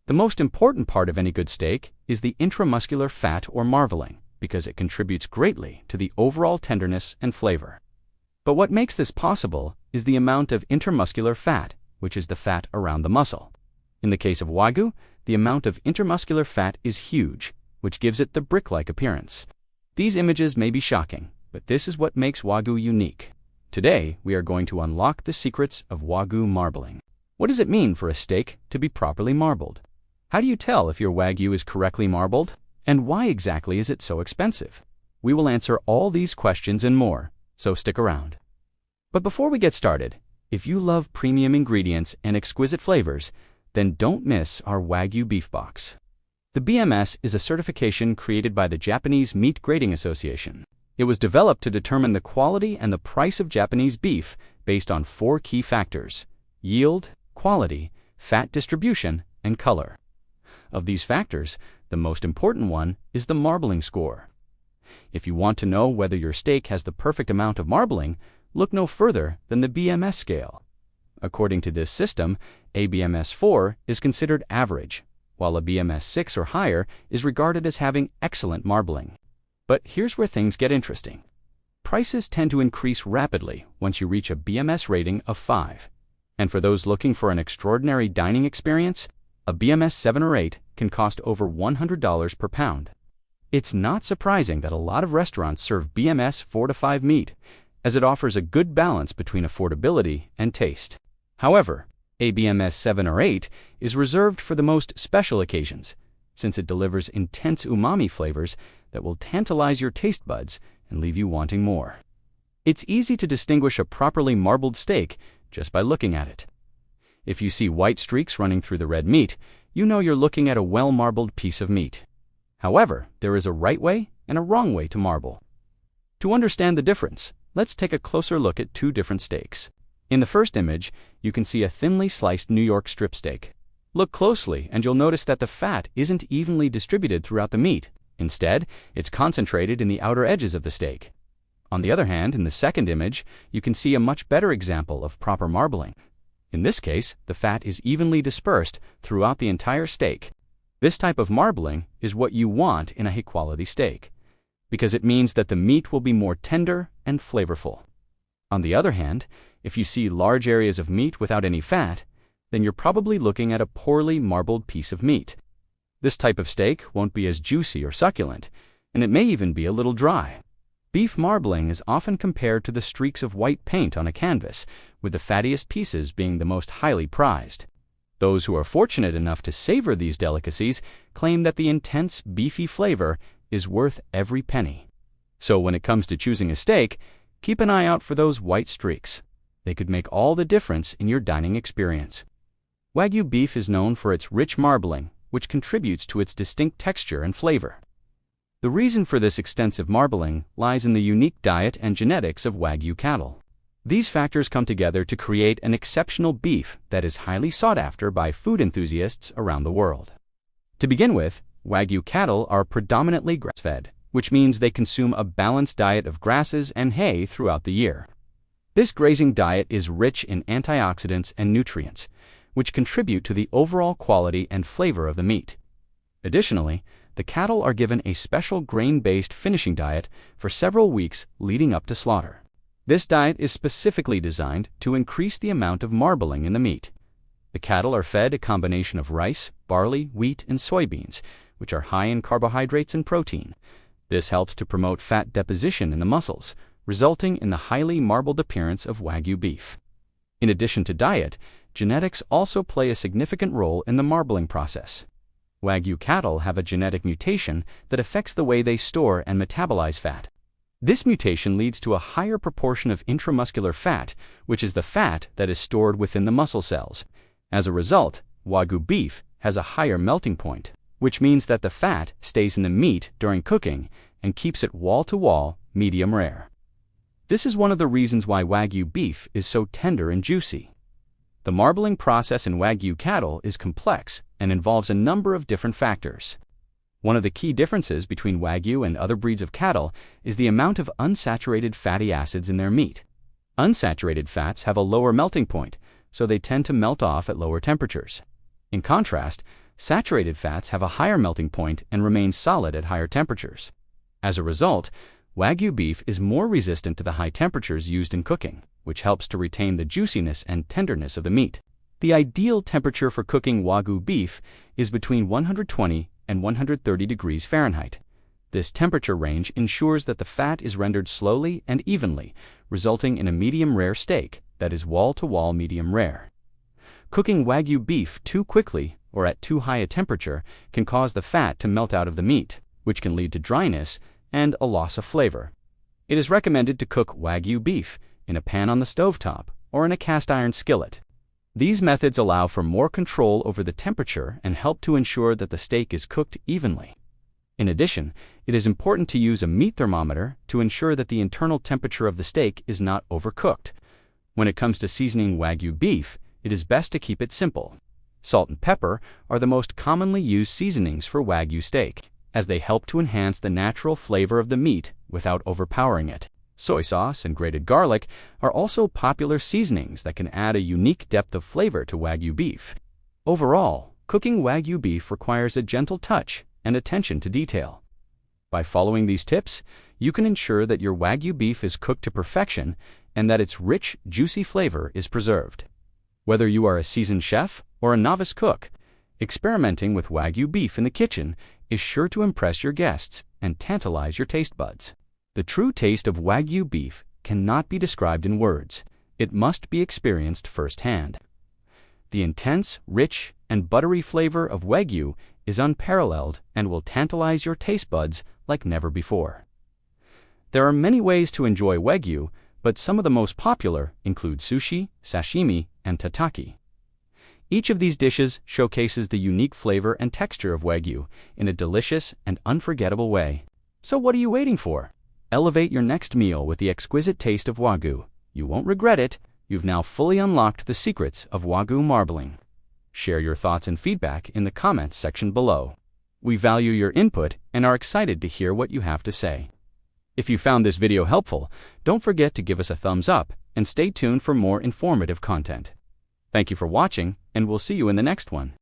The most important part of any good steak is the intramuscular fat or marbling, because it contributes greatly to the overall tenderness and flavor. But what makes this possible is the amount of intramuscular fat, which is the fat around the muscle. In the case of Wagyu, the amount of intramuscular fat is huge, which gives it the brick-like appearance. These images may be shocking, but this is what makes Wagyu unique. Today, we are going to unlock the secrets of Wagyu marbling. What does it mean for a steak to be properly marbled? How do you tell if your Wagyu is correctly marbled? And why exactly is it so expensive? We will answer all these questions and more, so stick around. But before we get started, if you love premium ingredients and exquisite flavors, then don't miss our Wagyu beef box. The BMS is a certification created by the Japanese Meat Grading Association. It was developed to determine the quality and the price of Japanese beef based on 4 key factors: yield, quality, fat distribution, and color. Of these factors, the most important one is the marbling score. If you want to know whether your steak has the perfect amount of marbling, look no further than the BMS scale. According to this system, a BMS 4 is considered average, while a BMS 6 or higher is regarded as having excellent marbling. But here's where things get interesting. Prices tend to increase rapidly once you reach a BMS rating of 5. And for those looking for an extraordinary dining experience, a BMS 7 or 8 can cost over $100 per pound. It's not surprising that a lot of restaurants serve BMS 4 to 5 meat, as it offers a good balance between affordability and taste. However, a BMS 7 or 8 is reserved for the most special occasions, since it delivers intense umami flavors that will tantalize your taste buds and leave you wanting more. It's easy to distinguish a properly marbled steak just by looking at it. If you see white streaks running through the red meat, you know you're looking at a well-marbled piece of meat. However, there is a right way and a wrong way to marble. To understand the difference, let's take a closer look at 2 different steaks. In the first image, you can see a thinly sliced New York strip steak. Look closely and you'll notice that the fat isn't evenly distributed throughout the meat. Instead, it's concentrated in the outer edges of the steak. On the other hand, in the second image, you can see a much better example of proper marbling. In this case, the fat is evenly dispersed throughout the entire steak. This type of marbling is what you want in a high-quality steak, because it means that the meat will be more tender and flavorful. On the other hand, if you see large areas of meat without any fat, then you're probably looking at a poorly marbled piece of meat. This type of steak won't be as juicy or succulent, and it may even be a little dry. Beef marbling is often compared to the streaks of white paint on a canvas, with the fattiest pieces being the most highly prized. Those who are fortunate enough to savor these delicacies claim that the intense, beefy flavor is worth every penny. So when it comes to choosing a steak, keep an eye out for those white streaks. They could make all the difference in your dining experience. Wagyu beef is known for its rich marbling, which contributes to its distinct texture and flavor. The reason for this extensive marbling lies in the unique diet and genetics of Wagyu cattle. These factors come together to create an exceptional beef that is highly sought after by food enthusiasts around the world. To begin with, Wagyu cattle are predominantly grass-fed, which means they consume a balanced diet of grasses and hay throughout the year. This grazing diet is rich in antioxidants and nutrients, which contribute to the overall quality and flavor of the meat. Additionally, the cattle are given a special grain-based finishing diet for several weeks leading up to slaughter. This diet is specifically designed to increase the amount of marbling in the meat. The cattle are fed a combination of rice, barley, wheat, and soybeans, which are high in carbohydrates and protein. This helps to promote fat deposition in the muscles, resulting in the highly marbled appearance of Wagyu beef. In addition to diet, genetics also play a significant role in the marbling process. Wagyu cattle have a genetic mutation that affects the way they store and metabolize fat. This mutation leads to a higher proportion of intramuscular fat, which is the fat that is stored within the muscle cells. As a result, Wagyu beef has a higher melting point, which means that the fat stays in the meat during cooking and keeps it wall-to-wall, medium rare. This is one of the reasons why Wagyu beef is so tender and juicy. The marbling process in Wagyu cattle is complex and involves a number of different factors. One of the key differences between Wagyu and other breeds of cattle is the amount of unsaturated fatty acids in their meat. Unsaturated fats have a lower melting point, so they tend to melt off at lower temperatures. In contrast, Saturated fats have a higher melting point and remain solid at higher temperatures. As a result, Wagyu beef is more resistant to the high temperatures used in cooking, which helps to retain the juiciness and tenderness of the meat. The ideal temperature for cooking Wagyu beef is between 120 and 130 degrees Fahrenheit. This temperature range ensures that the fat is rendered slowly and evenly, resulting in a medium rare steak that is wall-to-wall medium rare. Cooking Wagyu beef too quickly or at too high a temperature can cause the fat to melt out of the meat, which can lead to dryness and a loss of flavor. It is recommended to cook Wagyu beef in a pan on the stovetop or in a cast iron skillet. These methods allow for more control over the temperature and help to ensure that the steak is cooked evenly. In addition, it is important to use a meat thermometer to ensure that the internal temperature of the steak is not overcooked. When it comes to seasoning Wagyu beef, it is best to keep it simple. Salt and pepper are the most commonly used seasonings for Wagyu steak, as they help to enhance the natural flavor of the meat without overpowering it. Soy sauce and grated garlic are also popular seasonings that can add a unique depth of flavor to Wagyu beef. Overall, cooking Wagyu beef requires a gentle touch and attention to detail. By following these tips, you can ensure that your Wagyu beef is cooked to perfection and that its rich, juicy flavor is preserved. Whether you are a seasoned chef or a novice cook, experimenting with Wagyu beef in the kitchen is sure to impress your guests and tantalize your taste buds. The true taste of Wagyu beef cannot be described in words. It must be experienced firsthand. The intense, rich, and buttery flavor of Wagyu is unparalleled and will tantalize your taste buds like never before. There are many ways to enjoy Wagyu, but some of the most popular include sushi, sashimi, and tataki. Each of these dishes showcases the unique flavor and texture of Wagyu in a delicious and unforgettable way. So what are you waiting for? Elevate your next meal with the exquisite taste of Wagyu. You won't regret it. You've now fully unlocked the secrets of Wagyu marbling. Share your thoughts and feedback in the comments section below. We value your input and are excited to hear what you have to say. If you found this video helpful, don't forget to give us a thumbs up and stay tuned for more informative content. Thank you for watching, and we'll see you in the next one.